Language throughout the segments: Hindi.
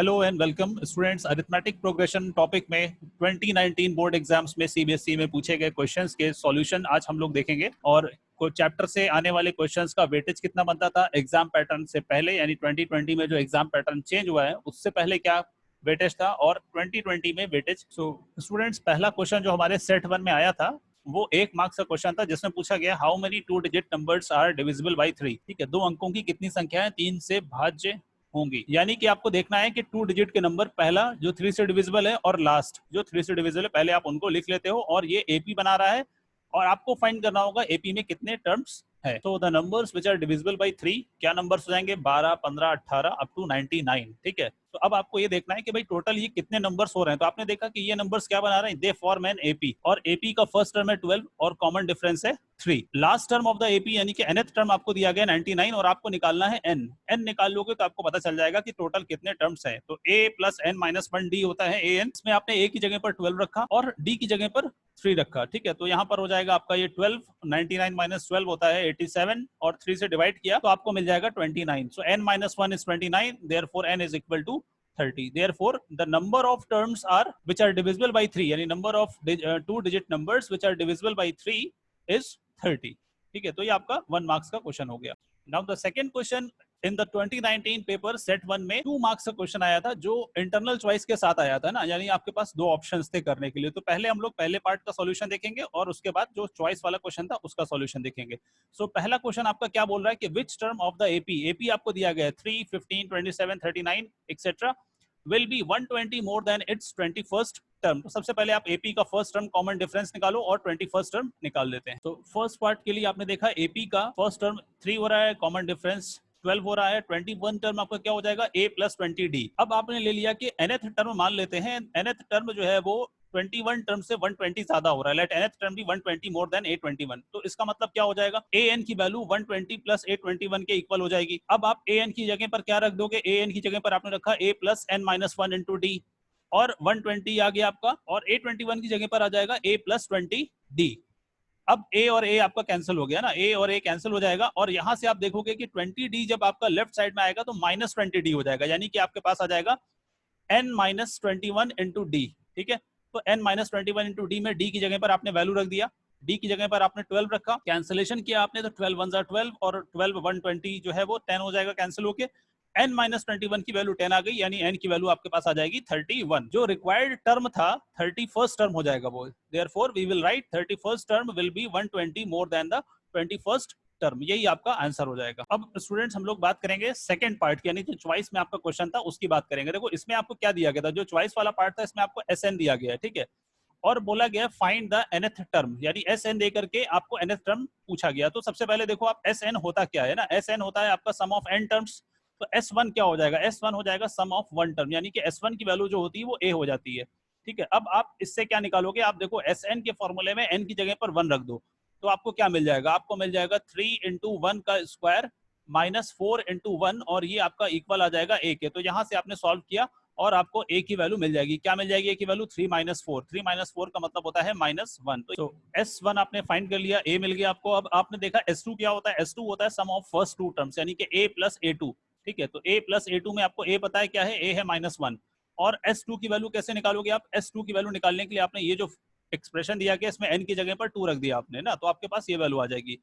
Hello and welcome students. Arithmetic progression topic में 2019 बोर्ड एग्जाम्स में सीबीएसई में पूछे गए क्वेश्चंस के सॉल्यूशन आज हम लोग देखेंगे और कोई चैप्टर से आने वाले क्वेश्चंस का वेटेज कितना बनता था एग्जाम पैटर्न से पहले, यानी 2020 में जो एग्जाम पैटर्न चेंज हुआ है उससे पहले क्या वेटेज था और 2020 में वेटेज। स्टूडेंट्स, पहला क्वेश्चन जो हमारे सेट 1 में आया था वो 1 मार्क्स का क्वेश्चन था जिसमें पूछा गया how many 2 digit numbers are divisible by 3। ठीक है, 2 अंकों की कितनी संख्याएं 3 से भाज्य होंगी। यानी कि आपको देखना है कि 2 डिजिट के नंबर, पहला जो 3 से डिविजिबल है और लास्ट जो 3 से डिविजिबल है, पहले आप उनको लिख लेते हो और ये एपी बना रहा है और आपको फाइंड करना होगा एपी में कितने टर्म्स है। तो the numbers which are divisible by 3 क्या नंबर्स हो जाएंगे? 12, 15, 18 अप टू 99। ठीक है, तो अब आपको ये देखना है कि भाई टोटल ये कितने नंबर्स हो रहे हैं। तो आपने देखा कि ये नंबर्स क्या बना रहे हैं, दे फॉर्म एन एपी और एपी का फर्स्ट टर्म है 12 और कॉमन डिफरेंस है 3। Last term of the AP यानी कि nth टर्म आपको दिया गया 99 और आपको निकालना है n। n निकाल लोगे तो आपको पता चल जाएगा कि टोटल कितने टर्म्स हैं। तो a plus n minus 1d होता है an। इसमें आपने a की जगह पर 12 रखा और d की जगह पर 3 रखा। ठीक है, तो यहाँ पर हो जाएगा आपका ये 12, 99 माइनस 12 होता है 87 और 3 से डिवाइड किया तो आपको मिल जाएगा 29। So n minus 1 is 29, therefore n is equal to 30। Therefore, the number of terms are which are divisible by 3, यानी number of 2 digit numbers which are divisible by 3 is 30। ठीक है, तो ये आपका 1 मार्क्स का क्वेश्चन हो गया। Now the second question in the 2019 paper set 1 में 2 मार्क्स का क्वेश्चन आया था जो इंटरनल चॉइस के साथ आया था ना, यानी आपके पास 2 ऑप्शंस थे करने के लिए। तो पहले हम लोग पहले पार्ट का सॉल्यूशन देखेंगे और उसके बाद जो चॉइस वाला क्वेश्चन था उसका सॉल्यूशन देखेंगे। सो पहला क्वेश्चन आपका क्या बोल रहा है कि which term of the AP, AP आपको दिया गया है 3, 15, 27, 39 etcetera will be 120 more than its 21st term. तो सबसे पहले आप एपी का फर्स्ट टर्म कॉमन डिफरेंस निकालो और 21st टर्म निकाल लेते हैं। तो फर्स्ट पार्ट के लिए आपने देखा एपी का फर्स्ट टर्म 3 हो रहा है, कॉमन डिफरेंस 12 हो रहा है, 21 टर्म आपका क्या हो जाएगा a प्लस 20d। अब आपने ले लिया कि nth टर्म मान लेते हैं, nth टर्म जो है वो 21 टर्म से 120 ज्यादा हो रहा है। लेट nth टर्म भी 120 मोर देन a21। तो इसका मतलब क्या हो जाएगा, an की वैल्यू 120 प्लस a21 के इक्वल हो जाएगी। अब आप an की जगह पर क्या रख दोगे, an की जगह पर आपने रखा a plus n minus 1 into D और 120 आ गया आपका, और a21 की जगह पर आ जाएगा a प्लस 20d। अब a और a आपका कैंसिल हो गया ना, a और a कैंसिल हो जाएगा और यहां से आप देखोगे कि 20d जब आपका लेफ्ट साइड में आएगा तो माइनस 20d हो जाएगा, यानी कि आपके पास आ जाएगा n माइनस 21 इंटू डी। ठीक है, तो n माइनस 21 इंटू डी में d की जगह पर आपने वैल्यू रख दिया, d की जगह पर आपने 12 रखा, कैंसिलेशन किया आपने तो 12 1 12 और 12 120 जो है वो 10 हो जाएगा कैंसिल होके। n माइनस 21 की वैल्यू 10 आ गई, यानी n की वैल्यू आपके पास आ जाएगी 31। जो रिक्वायर्ड टर्म था 31st टर्म हो जाएगा वो। Therefore we will write 31st term will be 120 more than the 21st term. यही आपका आंसर हो जाएगा। अब स्टूडेंट्स हम लोग बात करेंगे सेकंड पार्ट की, यानी जो चॉइस में आपका क्वेश्चन था उसकी बात करेंगे। देखो इसमें आपको क्या दिया गया था, जो चॉइस वाला पार्ट था इसमें आपको एस एन दिया गया है। ठीक है, और बोला गया फाइंड द nth टर्म, यानी एस एन दे करके आपको nth टर्म पूछा गया। तो सबसे पहले देखो आप एस एन होता क्या है ना, एस एन होता है आपका सम ऑफ n टर्म्स। तो S1 क्या हो जाएगा, S1 हो जाएगा सम ऑफ 1 टर्म, यानी कि S1 की वैल्यू जो होती है वो A हो जाती है। ठीक है, अब आप इससे क्या निकालोगे, आप देखो SN के फॉर्मूले में n की जगह पर 1 रख दो तो आपको क्या मिल जाएगा, आपको मिल जाएगा 3 इंटू 1 का स्क्वायर माइनस 4 इंटू 1 और ये आपका इक्वल आ जाएगा A के। तो यहाँ से आपने सॉल्व किया और आपको A की वैल्यू मिल जाएगी। क्या मिल जाएगी A की वैल्यू, 3 माइनस 4। 3 माइनस 4 का मतलब होता है -1। तो S1 आपने फाइंड कर लिया, A मिल गया आपको। अब आपने देखा S2 क्या होता है, S2 होता है सम ऑफ फर्स्ट 2 टर्म्स, यानी कि A प्लस A2। ठीक है, तो a प्लस a2 में आपको a पता है क्या है, a है -1। और s2 की वैल्यू कैसे निकालोगे आप, s2 की वैल्यू निकालने के लिए आपने ये जो एक्सप्रेशन दिया गया इसमें n की जगह पर 2 रख दिया आपने ना, तो आपके पास ये वैल्यू आ जाएगी।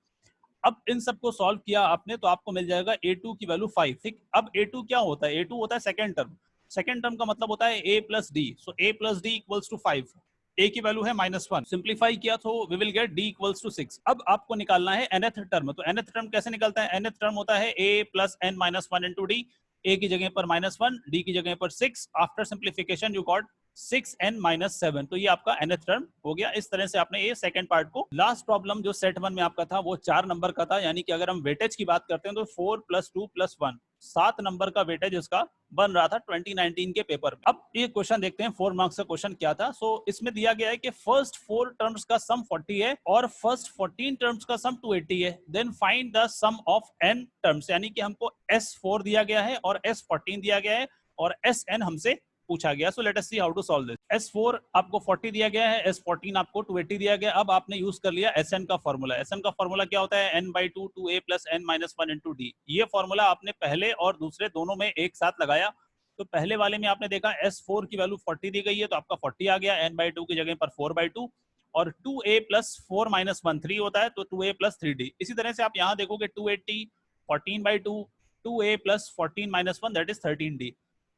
अब इन सबको सॉल्व किया आपने तो आपको मिल जाएगा a2 की वैल्यू 5। ठीक, अब a2 क्या होता है, a2 होता है सेकंड टर्म। सेकंड टर्म का मतलब होता है a plus d. So a plus d equals to 5, a की वैल्यू है -1, सिंप्लीफाई किया तो we will get d equals to 6। अब आपको निकालना है nth टर्म। तो nth टर्म कैसे निकलता है, nth टर्म होता है a plus n minus 1 into D, a की जगह पर -1, d की जगह पर 6। After simplification you got 6n minus 7। तो ये आपका nth टर्म हो गया। इस तरह से आपने ये सेकंड पार्ट को। लास्ट प्रॉब्लम जो सेट 1 में आपका था वो 4 नंबर का था, यानी कि अगर हम वेटेज की बात करते हैं तो 4 प्लस 2 प्लस 1 7 नंबर का वेटेज इसका बन रहा था 2019 के पेपर में। अब ये क्वेश्चन देखते हैं 4 मार्क्स का क्वेश्चन क्या था। सो इसमें दिया गया है कि फर्स्ट 4 टर्म्स का सम 40 है और फर्स्ट 14 टर्म्स का सम 280 है। Then find the sum of n terms, यानी कि हमको S4 दिया गया है और S14 दिया गया है और Sn हमसे पूछा गया। So let us see how to solve this. S4 आपको 40 दिया गया है, S14 आपको 280 दिया गया। अब आपने यूज कर लिया Sn का फॉर्मूला। Sn का फॉर्मूला क्या होता है, n/2 2a plus n minus 1 into D. ये फॉर्मूला आपने पहले और दूसरे दोनों में एक साथ लगाया तो पहले वाले में आपने देखा S4 की वैल्यू 40 दी गई है, तो आपका 40 आ गया, n/2 की जगह पर 4/2, और 2a प्लस 4 माइनस 1 3 होता है, तो 2a प्लस 3d। इसी तरह से आप यहाँ देखोगे 280 14/2, 2a plus 14 minus 1 that is 13d।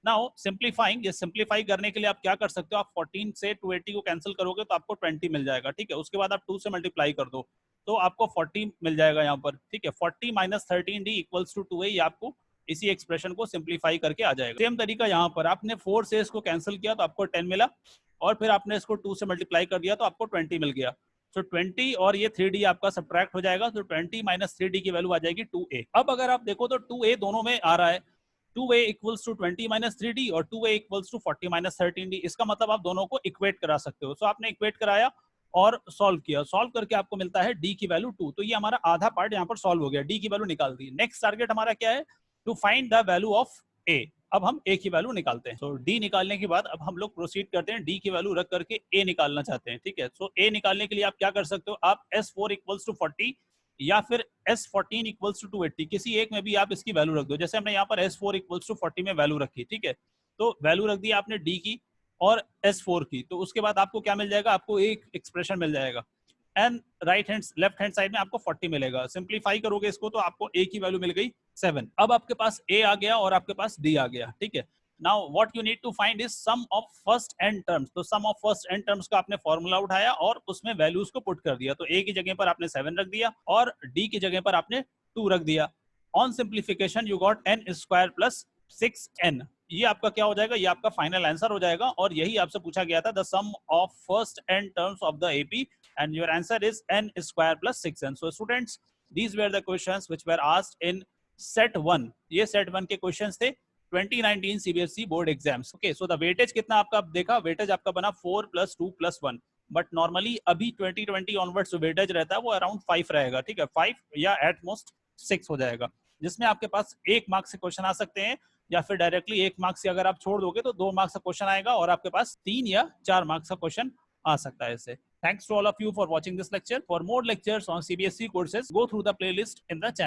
Now simplifying, ये सिंप्लीफाई करने के लिए आप क्या कर सकते हो, आप 14 से 280 को कैंसिल करोगे तो आपको 20 मिल जाएगा, ठीक है। उसके बाद आप 2 से मल्टीप्लाई कर दो तो आपको 40 मिल जाएगा यहाँ पर, ठीक है। 40 minus 13d equals to 2a, ये आपको इसी एक्सप्रेशन को सिंप्लीफाई करके आ जाएगा। सेम तरीका यहाँ पर आपने 4 से इसको कैंसिल किया तो आपको 10 मिला, और फिर आपने इसको 2 से मल्टीप्लाई कर दिया तो आपको 20 मिल गया। तो 20 और ये 3d आपका सब्ट्रैक्ट हो जाएगा, तो 20 माइनस 3d की वैल्यू आ जाएगी 2a। अब अगर आप देखो तो 2a दोनों में आ रहा है, 2a equals to 20 minus 3d और 2a equals to 40 minus 13d। इसका मतलब आप दोनों को इक्वेट करा सकते हो। सो आपने इक्वेट कराया और सॉल्व किया, सॉल्व करके आपको मिलता है d की वैल्यू 2। तो ये हमारा आधा पार्ट यहाँ पर सॉल्व हो गया, d की वैल्यू निकाल दी। नेक्स्ट टारगेट हमारा क्या है, to find the value of a। अब हम a की वैल्यू निकालते हैं। तो d निकालने के बाद अब हम लोग प्रोसीड करते हैं, d की वैल्यू रख करके a निकालना चाहते हैं, ठीक है। सो a निकालने के लिए आप क्या कर सकते हो, आप S4 इक्वल्स टू 40 या फिर S14 इक्वल्स टू 280, किसी एक में भी आप इसकी वैल्यू रख दो। जैसे हमने यहाँ पर S4 इक्वल्स टू 40 में वैल्यू रखी, ठीक है। तो वैल्यू रख दी आपने d की और S4 की, तो उसके बाद आपको क्या मिल जाएगा, आपको एक एक्सप्रेशन मिल जाएगा, and right hand left hand side में आपको 40 मिलेगा। सिंप्लीफाई करोगे इसको तो आपको a की वैल्यू मिल गई 7। अब आपके पास a आ गया और आपके पास d आ गया, ठीक है। Now what you need to find is sum of first n terms. तो sum of first n terms का आपने फॉर्मूला उठाया और उसमें वैल्यूज को पुट कर दिया। तो a की जगह पर आपने 7 रख दिया और d की जगह पर आपने 2 रख दिया। On simplification you got n square plus 6n। ये आपका क्या हो जाएगा, ये आपका फाइनल आंसर हो जाएगा। और यही आपसे पूछा गया था, the sum of first n terms of the AP, and your answer is n square plus 6n. So students, these were the questions which were asked in set 1. ये set 1 के questions थे 2019 CBSE board exams. Okay, so the weightage कितना आपका देखा, weightage आपका बना 4 plus 2 plus 1, बट नॉर्मली अभी 2020 ऑनवर्ड्स जो वेटेज रहता है वो अराउंड 5 रहेगा, ठीक है। 5 या एट मोस्ट 6 हो जाएगा, जिसमें आपके पास 1 मार्क्स से क्वेश्चन आ सकते हैं, या फिर डायरेक्टली 1 मार्क्स से अगर आप छोड़ दोगे तो 2 मार्क्स का क्वेश्चन आएगा, और आपके पास 3 या 4 मार्क्स का क्वेश्चन आ सकता है इससे। Thanks to all of you for watching this lecture. For more lectures on CBSE courses, go through the playlist in the channel.